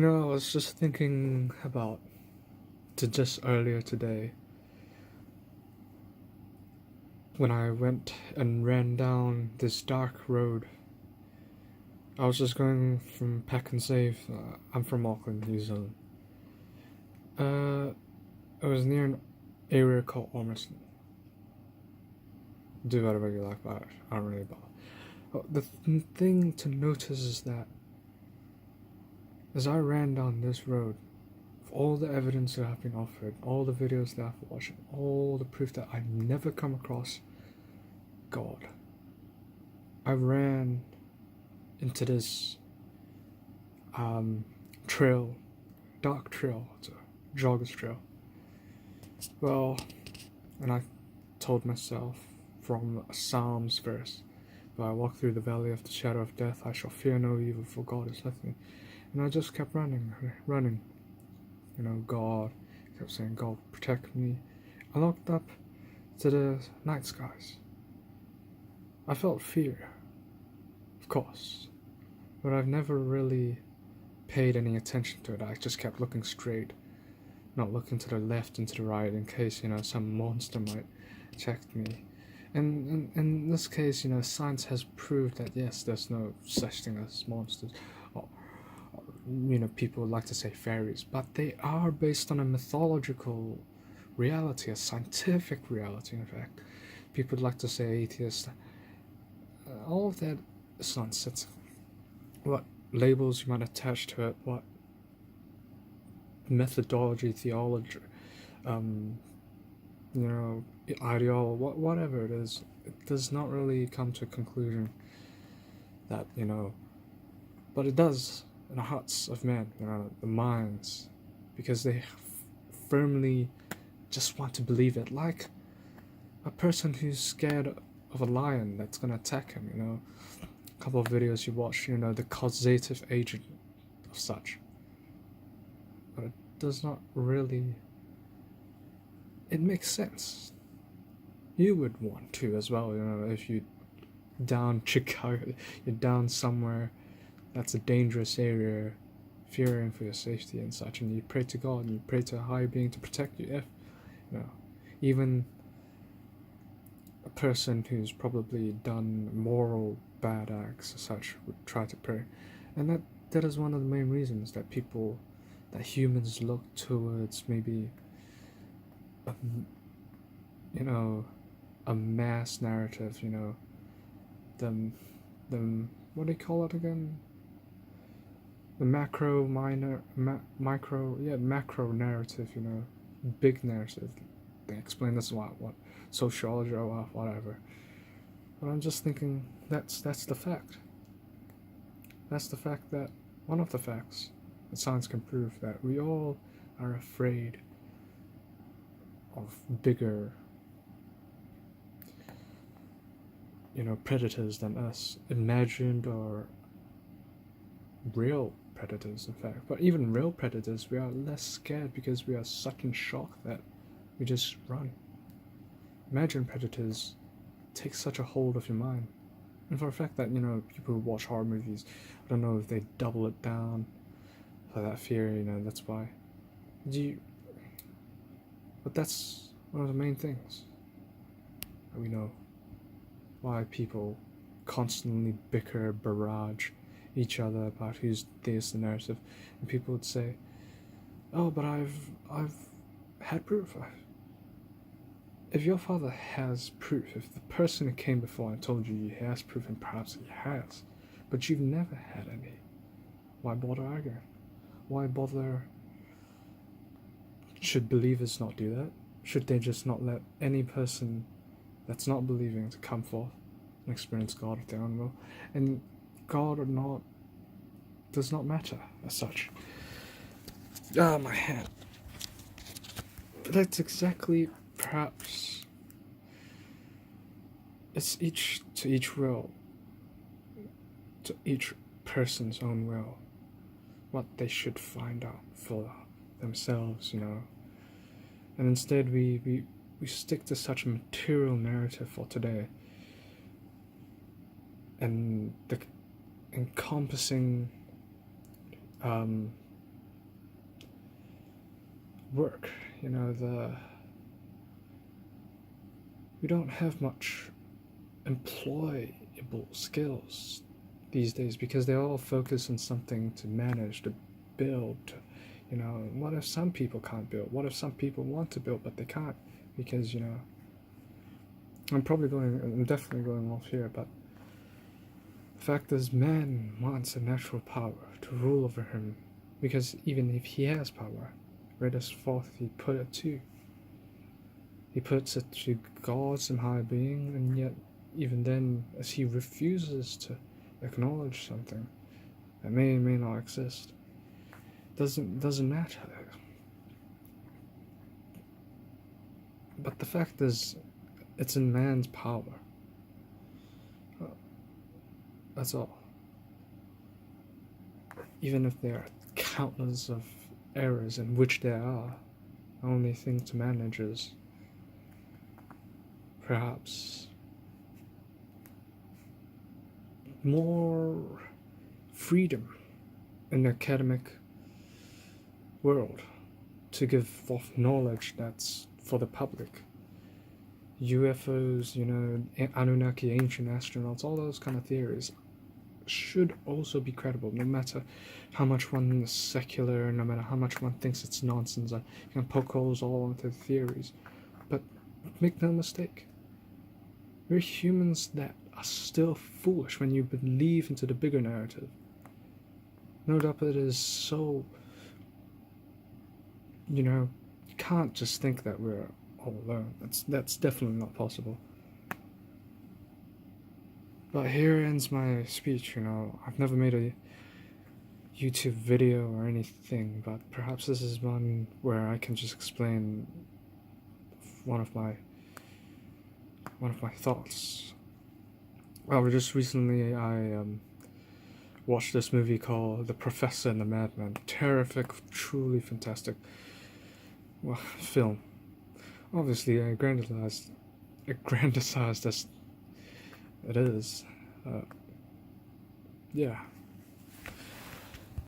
I was just thinking about just earlier today when I went and ran down this dark road. I was just going from Pack and Save. I'm from Auckland, New Zealand. It was near an area called Ormiston. Do whatever you like about it. I don't really bother. The thing to notice is that as I ran down this road, all the evidence that I've been offered, all the videos that I've watched, all the proof that I've never come across God, I ran into this trail, dark trail. It's a jogger's trail. Well, and I told myself from a Psalms verse, "Though I walk through the valley of the shadow of death, I shall fear no evil, for God is with me." And I just kept running. God kept saying, "God, protect me." I looked up to the night skies. I felt fear, of course, but I've never really paid any attention to it. I just kept looking straight, not looking to the left and to the right in case, some monster might check me. And in this case, science has proved that yes, there's no such thing as monsters. Or, people would like to say fairies, but they are based on a mythological reality, a scientific reality, in fact. People would like to say atheists. All of that is nonsense. What labels you might attach to it, what methodology, theology, ideology, whatever it is, it does not really come to a conclusion that, but it does in the hearts of men, the minds, because they firmly just want to believe it, like a person who's scared of a lion that's going to attack him, a couple of videos you watch, the causative agent of such, but it does not really, it makes sense. You would want to as well, if you down Chicago, you're down somewhere that's a dangerous area, fearing for your safety and such, and you pray to God and you pray to a higher being to protect you. If even a person who's probably done moral bad acts as such would try to pray, and that is one of the main reasons that humans look towards maybe a mass narrative, the what do you call it again? The macro narrative, big narrative. They explain this a lot, what sociology or whatever. But I'm just thinking that's the fact. That's the fact that one of the facts that science can prove, that we all are afraid of bigger predators than us, imagined or real predators, in fact. But even real predators, we are less scared because we are such in shock that we just run. Imagine predators take such a hold of your mind. And for a fact that, people who watch horror movies, I don't know if they double it down for that fear, that's why. But that's one of the main things that we know. Why people constantly bicker, barrage each other about who's theist the narrative, and people would say, "Oh, but I've had proof." If your father has proof, if the person who came before and told you he has proof, and perhaps he has, but you've never had any, why bother arguing? Why bother? Should believers not do that? Should they just not let any person that's not believing to come forth and experience God of their own will? And God or not does not matter as such. My hand. That's exactly, perhaps, it's to each will, to each person's own will, what they should find out for themselves, And instead we stick to such a material narrative for today, and the encompassing work. You know, we don't have much employable skills these days because they all focus on something to manage, to build. You know, what if some people can't build? What if some people want to build but they can't? Because, you know, I'm definitely going off here, but the fact is, man wants a natural power to rule over him, because even if he has power, where does forth he put it to? He puts it to God, some higher being, and yet, even then, as he refuses to acknowledge something that may or may not exist, doesn't matter. But the fact is, it's in man's power. That's all. Even if there are countless of errors, in which there are, the only thing to manage is perhaps more freedom in the academic world to give forth knowledge that's for the public. UFOs, you know, Anunnaki, ancient astronauts, all those kind of theories should also be credible, no matter how much one is secular, no matter how much one thinks it's nonsense. You can poke holes all into the theories, but make no mistake, we're humans that are still foolish when you believe into the bigger narrative. No doubt it is so, you know, you can't just think that we're all alone. That's definitely not possible. But here ends my speech, you know. I've never made a YouTube video or anything, but perhaps this is one where I can just explain one of my thoughts. Well, just recently I watched this movie called The Professor and the Madman. Terrific, truly fantastic film. Obviously, aggrandized as it is. Yeah.